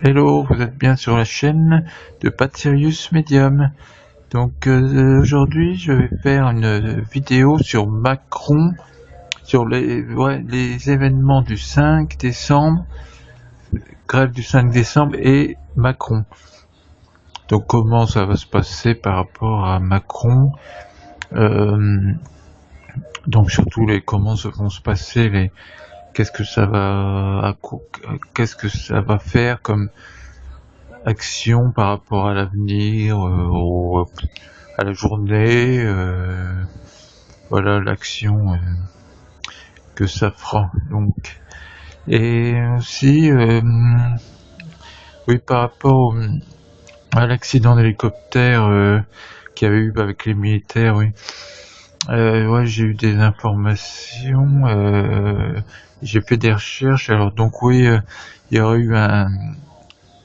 Hello, vous êtes bien sur la chaîne de Pat Sirius Medium. Donc aujourd'hui je vais faire une vidéo sur Macron, sur les événements du 5 décembre, grève du 5 décembre et Macron. Donc comment ça va se passer par rapport à Macron, donc surtout comment vont se passer qu'est-ce que ça va faire comme action par rapport à l'avenir, à la journée, voilà l'action que ça fera. Donc, et aussi, oui, par rapport à l'accident d'hélicoptère qu'il y avait eu avec les militaires, oui. Ouais, j'ai eu des informations, j'ai fait des recherches. Alors donc oui, il y aurait eu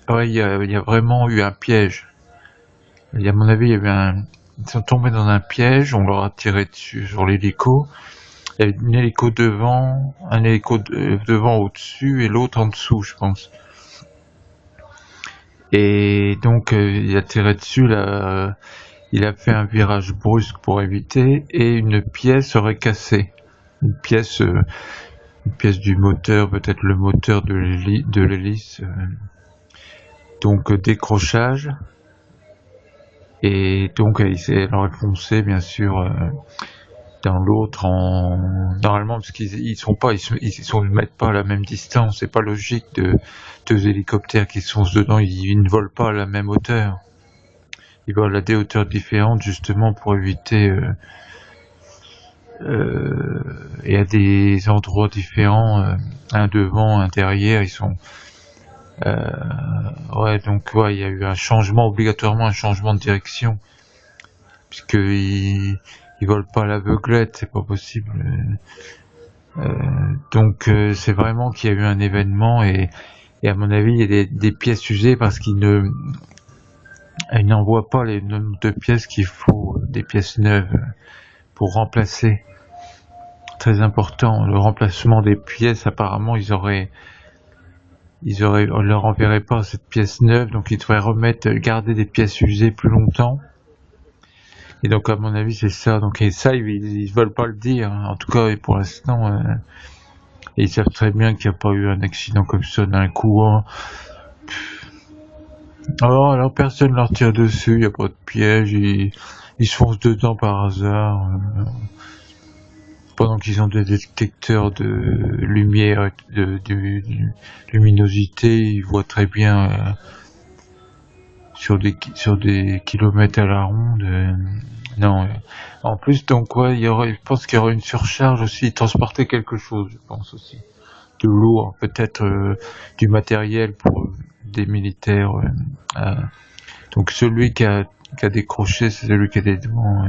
il y a vraiment eu un piège. À mon avis, ils sont tombés dans un piège, on leur a tiré dessus sur l'hélico. Il y avait un hélico devant au-dessus et l'autre en dessous, je pense. Et donc, il a tiré dessus, là, il a fait un virage brusque pour éviter, et une pièce aurait cassé. Une pièce du moteur, peut-être le moteur de l'hélice. Donc, décrochage. Et donc, elle aurait foncé, bien sûr, dans l'autre normalement, parce qu'ils ne mettent pas à la même distance. C'est pas logique de deux hélicoptères qui sont dedans, ils ne volent pas à la même hauteur. Ils volent à des hauteurs différentes, justement, pour éviter, et à des endroits différents, un devant, un derrière, ils sont, ouais, donc, ouais, il y a eu obligatoirement un changement de direction, puisque ils volent pas à l'aveuglette, c'est pas possible. Donc, c'est vraiment qu'il y a eu un événement, et à mon avis, il y a des pièces usées parce qu'ils n'envoient pas les nombres de pièces qu'il faut, des pièces neuves, pour remplacer. Très important, le remplacement des pièces, apparemment, on leur enverrait pas cette pièce neuve, donc ils devraient garder des pièces usées plus longtemps. Et donc, à mon avis, c'est ça. Donc, et ça, ils veulent pas le dire, hein. En tout cas, et pour l'instant, ils savent très bien qu'il n'y a pas eu un accident comme ça d'un coup, hein. Alors personne leur tire dessus, il n'y a pas de piège, ils se foncent dedans par hasard, pendant qu'ils ont des détecteurs de lumière, de luminosité, ils voient très bien sur des kilomètres à la ronde. Non, en plus, donc ouais, je pense qu'il y aurait une surcharge aussi, ils transportaient quelque chose, je pense aussi, de lourd, peut-être du matériel pour des militaires. Donc celui qui a décroché, c'est celui qui était devant.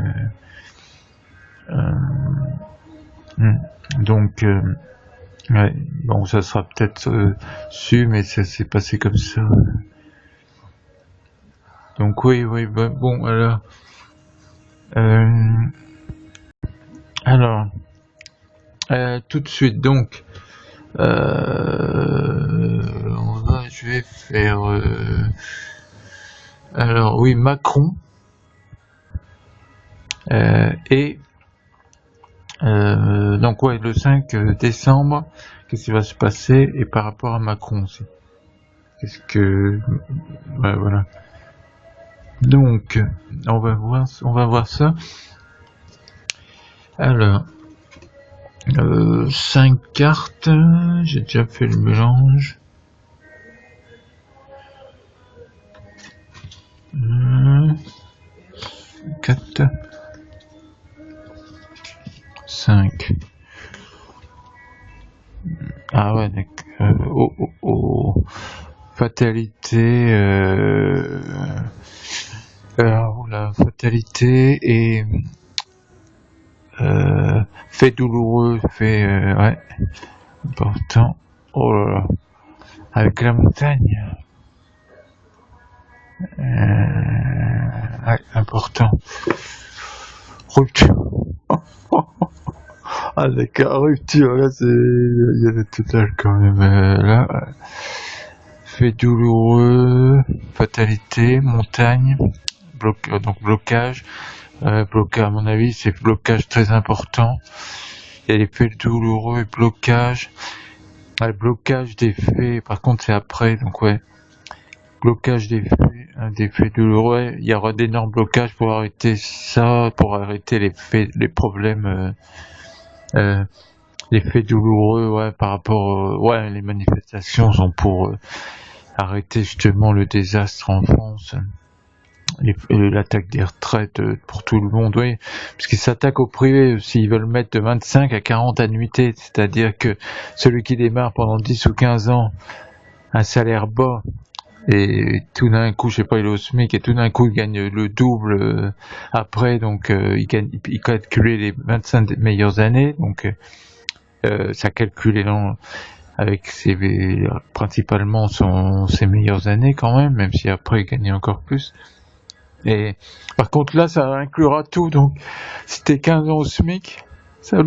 Donc, ouais, bon, ça sera peut-être su, mais ça s'est passé comme ça. Donc oui, bon, alors, tout de suite, donc, je vais faire, alors oui, Macron, et donc ouais, le 5 décembre, qu'est-ce qui va se passer, et par rapport à Macron aussi. Voilà. Donc, on va voir ça. Alors, 5 cartes, j'ai déjà fait le mélange. 4, 5. Ah ouais, d'accord. Fatalité, alors la fatalité et fait douloureux, ouais, important. Oh là là, avec la montagne, ouais, important. Rupture. Ah d'accord, rupture, là il y a le total quand même, là. Fait douloureux, fatalité, montagne, donc blocage. Blocage, à mon avis, c'est blocage très important. Il y a les faits douloureux et blocage. Le blocage des faits, par contre, c'est après, donc ouais. Blocage des faits douloureux. Ouais, il y aura d'énormes blocages pour arrêter ça, pour arrêter les problèmes, les faits douloureux, ouais, par rapport, ouais, les manifestations sont pour arrêter justement le désastre en France. L'attaque des retraites pour tout le monde, oui, parce qu'ils s'attaquent au privé aussi, ils veulent mettre de 25 à 40 annuités, c'est-à-dire que celui qui démarre pendant 10 ou 15 ans un salaire bas, et tout d'un coup, je sais pas, il est au SMIC, et tout d'un coup, il gagne le double après, donc il calculait les 25 meilleures années, donc ça calculait avec principalement ses meilleures années quand même si après il gagnait encore plus. Et par contre là, ça inclura tout. Donc, si t'es 15 ans au SMIC, ça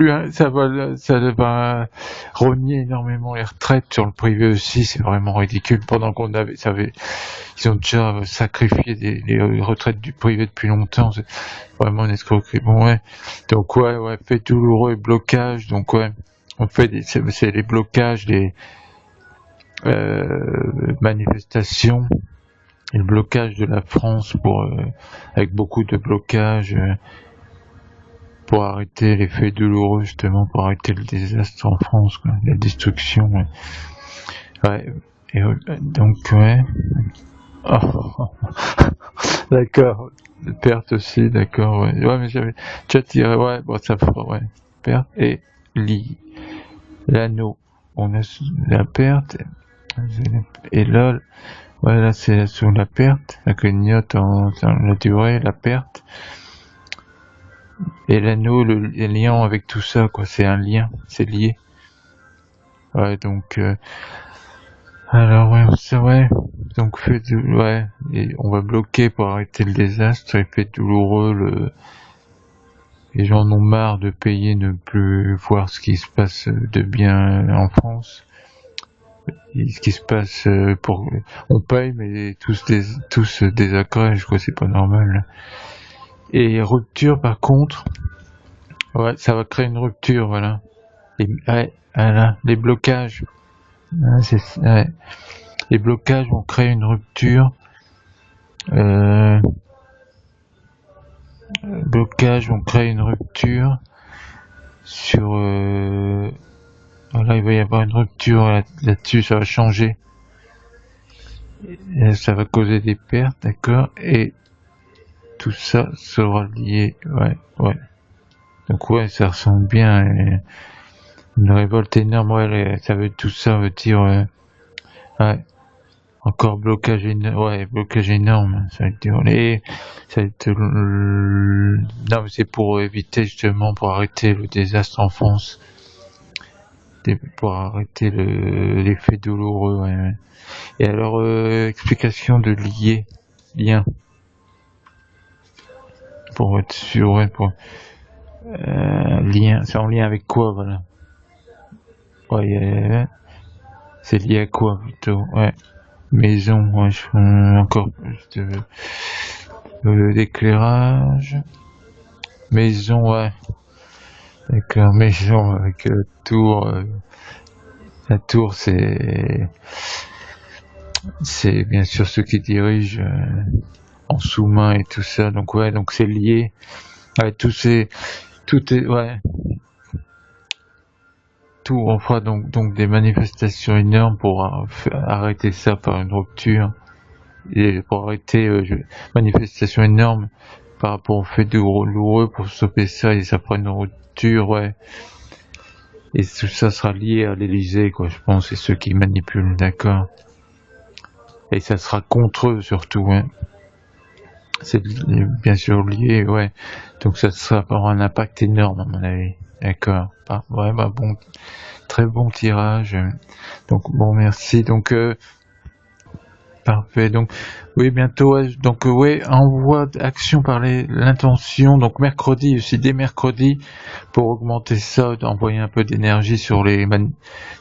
va rogner énormément les retraites. Sur le privé aussi, c'est vraiment ridicule. Pendant ils ont déjà sacrifié les retraites du privé depuis longtemps. C'est vraiment une escroquerie. Bon, ouais. Donc, ouais, fait douloureux et blocage. Donc, ouais, on fait c'est les blocages, les manifestations. Et le blocage de la France avec beaucoup de blocages pour arrêter les faits douloureux, justement, pour arrêter le désastre en France, quoi, la destruction. Ouais. Et, donc, ouais. Oh. D'accord. Perte aussi, d'accord, ouais. Ouais, mais j'avais déjà tiré, ouais, bon, ça fera, ouais. Perte et l'anneau. On a la perte, et là, ouais, là c'est sur la perte, la clignote en la durée, la perte. Et l'anneau, le lien avec tout ça, quoi, c'est un lien, c'est lié. Ouais, donc, alors, ouais, c'est ouais. Donc, ouais, et on va bloquer pour arrêter le désastre, et fait douloureux, les gens en ont marre de payer, ne plus voir ce qui se passe de bien en France. Ce qui se passe on paye, mais tous désagrègent, quoi, c'est pas normal. Et rupture, par contre, ouais, ça va créer une rupture, voilà. Voilà, les blocages. Ouais. Les blocages vont créer une rupture. Blocages vont créer une rupture sur. Voilà, il va y avoir une rupture là-dessus, ça va changer. Et ça va causer des pertes, d'accord. Et tout ça sera lié, ouais. Donc ouais, ça ressemble bien à une révolte énorme, ouais, tout ça veut dire, ouais, encore blocage énorme, ça veut dire, non, mais c'est pour éviter justement, pour arrêter le désastre en France, pour arrêter l'effet douloureux, ouais. Et alors, explication de lien, pour être sûr, ouais, lien, c'est en lien avec quoi, voilà. Ouais, c'est lié à quoi, plutôt, ouais. Maison, ouais, je fais encore plus d'éclairage. Maison, ouais. D'accord, maison avec tour. La tour, c'est bien sûr ceux qui dirigent en sous-main et tout ça. Donc ouais, donc c'est lié. Ouais, tout est, ouais. Tout, on fera donc des manifestations énormes pour arrêter ça par une rupture. Et pour arrêter manifestation énorme par rapport au fait douloureux, pour stopper ça, et ça prend une rupture, ouais. Et tout ça sera lié à l'Élysée, quoi, je pense, et ceux qui manipulent, d'accord. Et ça sera contre eux, surtout, ouais. C'est bien sûr lié, ouais. Donc ça aura un impact énorme, à mon avis. D'accord. Ouais, bon, très bon tirage. Donc bon, merci. Donc parfait. Donc oui, bientôt. Ouais, donc ouais, envoi d'action par l'intention. Donc mercredi aussi, dès mercredi, pour augmenter ça, d'envoyer un peu d'énergie sur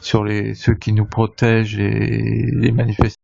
ceux qui nous protègent et les manifestations.